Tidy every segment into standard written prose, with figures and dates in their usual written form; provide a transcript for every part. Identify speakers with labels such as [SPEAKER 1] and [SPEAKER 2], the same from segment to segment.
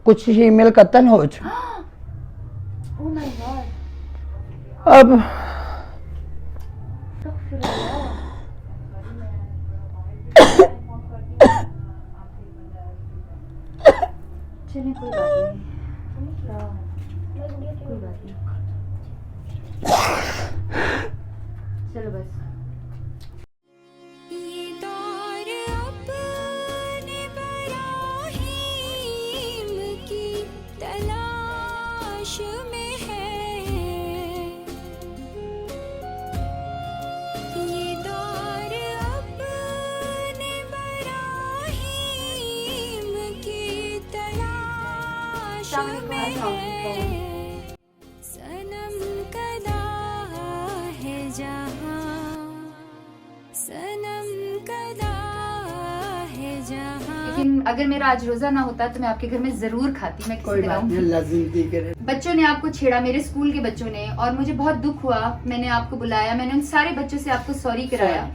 [SPEAKER 1] कुछ फीमेल कत्ल हो चुके।
[SPEAKER 2] Oh my God.
[SPEAKER 1] अब
[SPEAKER 2] चलिए कोई बात नहीं, कोई बात नहीं, चलो बस।
[SPEAKER 3] ये दौर अपने बराहीम की तलाश में है, ये दौर अपने बराहीम की तलाश में है, सनम कदा है जहाँ, सनम कदा है जहाँ।
[SPEAKER 2] लेकिन अगर मेरा आज रोजा ना होता तो मैं आपके घर में जरूर खाती, मैं किसी
[SPEAKER 1] कोई
[SPEAKER 2] दिन
[SPEAKER 1] बात नहीं,
[SPEAKER 2] आऊंगी।
[SPEAKER 1] अल्लाह जिंदगी करे।
[SPEAKER 2] बच्चों ने आपको छेड़ा, मेरे स्कूल के बच्चों ने, और मुझे बहुत दुख हुआ। मैंने आपको बुलाया, मैंने उन सारे बच्चों से आपको सॉरी कराया,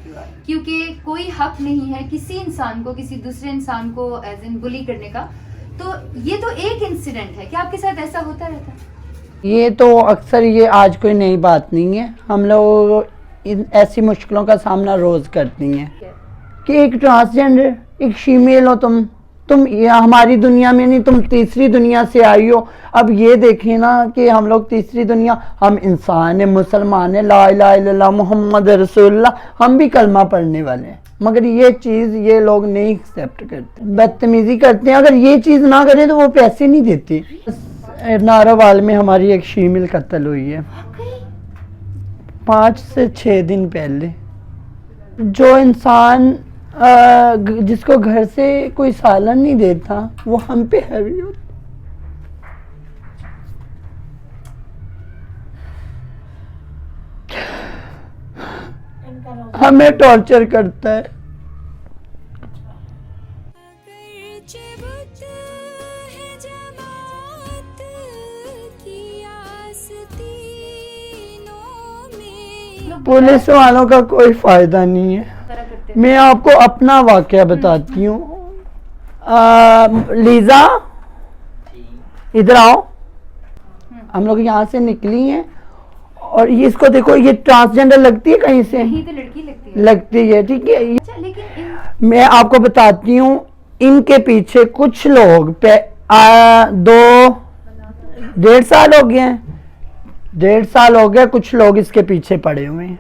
[SPEAKER 2] क्योंकि कोई हक नहीं है किसी इंसान को किसी दूसरे इंसान को एज इन बुली करने का। तो ये तो एक इंसिडेंट है, क्या आपके साथ ऐसा होता रहता है?
[SPEAKER 1] ये तो अक्सर, ये आज कोई नई बात नहीं है, हम लोग ऐसी मुश्किलों का सामना रोज करती हैं कि एक ट्रांसजेंडर, एक फीमेल हो तुम हमारी दुनिया में नहीं, तुम तीसरी दुनिया से आई हो। अब ये देखें ना कि हम लोग तीसरी दुनिया, हम इंसान हैं, मुसलमान हैं, ला इलाहा इल्लल्लाह मुहम्मद रसूलुल्लाह, हम भी कलमा पढ़ने वाले हैं, मगर ये चीज़ ये लोग नहीं एक्सेप्ट करते, बदतमीजी करते हैं। अगर ये चीज़ ना करें तो वो पैसे नहीं देते। नारोवाल में हमारी एक फीमेल कत्ल हुई है 5 से 6 दिन पहले। जो इंसान जिसको घर से कोई सालन नहीं देता वो हम पे हैवी होता, हमें टॉर्चर करता है।
[SPEAKER 3] अगरचे बुत है जमात की आस्तीनों में,
[SPEAKER 1] पुलिस वालों का कोई फायदा नहीं है।
[SPEAKER 2] तरह करते
[SPEAKER 1] मैं आपको अपना वाकया बताती हूँ। लीजा इधर आओ, हम लोग यहाँ से निकली हैं और ये इसको देखो, ये ट्रांसजेंडर लगती है कहीं से,
[SPEAKER 2] यही तो लड़की लगती है।
[SPEAKER 1] लगती है, ठीक है।
[SPEAKER 2] अच्छा, लेकिन
[SPEAKER 1] मैं आपको बताती हूँ, इनके पीछे कुछ लोग 1.5 साल हो गए हैं, 1.5 साल हो गया, कुछ लोग इसके पीछे पड़े हुए हैं।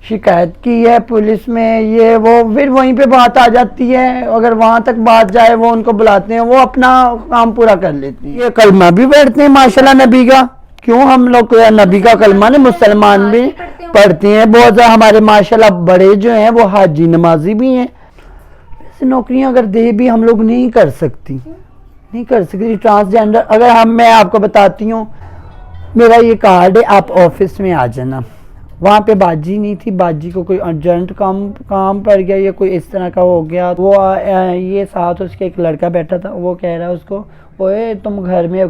[SPEAKER 1] शिकायत की है पुलिस में, ये वो, फिर वहीं पे बात आ जाती है। अगर वहां तक बात जाए, वो उनको बुलाते हैं, वो अपना काम पूरा कर लेती है। ये कलमा भी पढ़ते हैं माशाल्लाह नबी का, क्यों हम लोग नबी का कलमा नहीं, मुसलमान भी पढ़ते हैं बहुत ज़्यादा। हमारे माशाल्लाह बड़े जो हैं वो हाजी नमाजी भी हैं। वैसे नौकरियां अगर दे भी हम लोग नहीं कर सकती, नहीं कर सकती ट्रांसजेंडर। अगर मैं आपको बताती हूँ, मेरा ये कार्ड है, आप ऑफिस में आ जाना। वहाँ पे बाजी नहीं थी, बाजी को कोई अर्जेंट काम पड़ गया या कोई इस तरह का हो गया। वो ये साथ उसके एक लड़का बैठा था, वो कह रहा है उसको, ओए तुम घर में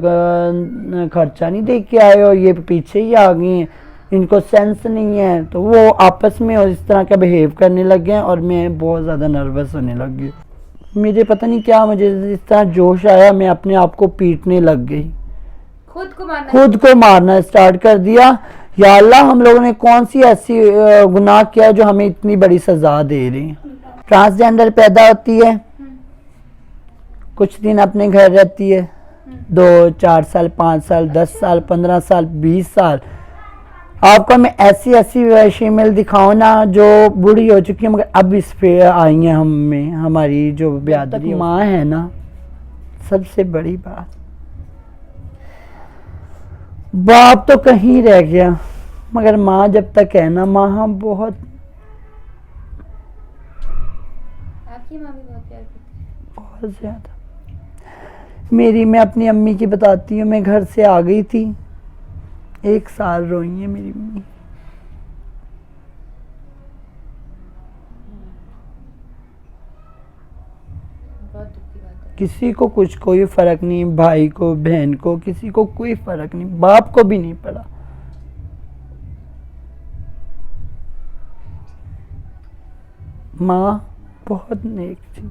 [SPEAKER 1] खर्चा नहीं दे के आए हो, ये पीछे ही आ गई हैं, इनको सेंस नहीं है। तो वो आपस में इस तरह का बिहेव करने लग गए और मैं बहुत ज़्यादा नर्वस होने लग गई। मुझे पता नहीं क्या, मुझे इस तरह जोश आया, मैं अपने आप को पीटने लग गई, खुद को मारना स्टार्ट कर दिया। या अल्लाह, हम लोगों ने कौन सी ऐसी गुनाह किया जो हमें इतनी बड़ी सजा दे रही है। ट्रांसजेंडर पैदा होती है, कुछ दिन अपने घर रहती है, 2, 4 साल, 5 साल, 10 साल, 15 साल, 20 साल। आपको मैं ऐसी फीमेल दिखाऊं ना जो बूढ़ी हो चुकी है, मगर अब इस पे आई हैं हमारी जो बिरादरी माँ है ना, सबसे बड़ी बात। बाप तो कहीं रह गया, मगर माँ जब तक है ना, माँ हम बहुत,
[SPEAKER 2] आपकी माँ भी बहुत प्यार करती है।
[SPEAKER 1] बहुत ज़्यादा। मैं अपनी अम्मी की बताती हूँ, मैं घर से आ गई थी, 1 साल रोई है मेरी अम्मी।
[SPEAKER 2] बहुत दुख की बात है।
[SPEAKER 1] किसी को कुछ कोई फर्क नहीं, भाई को, बहन को, किसी को कोई फर्क नहीं, बाप को भी नहीं पड़ा। माँ बहुत नेक चीज है।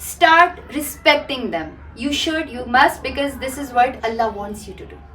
[SPEAKER 2] Start respecting them. You should, you must, because this is what Allah wants you to do.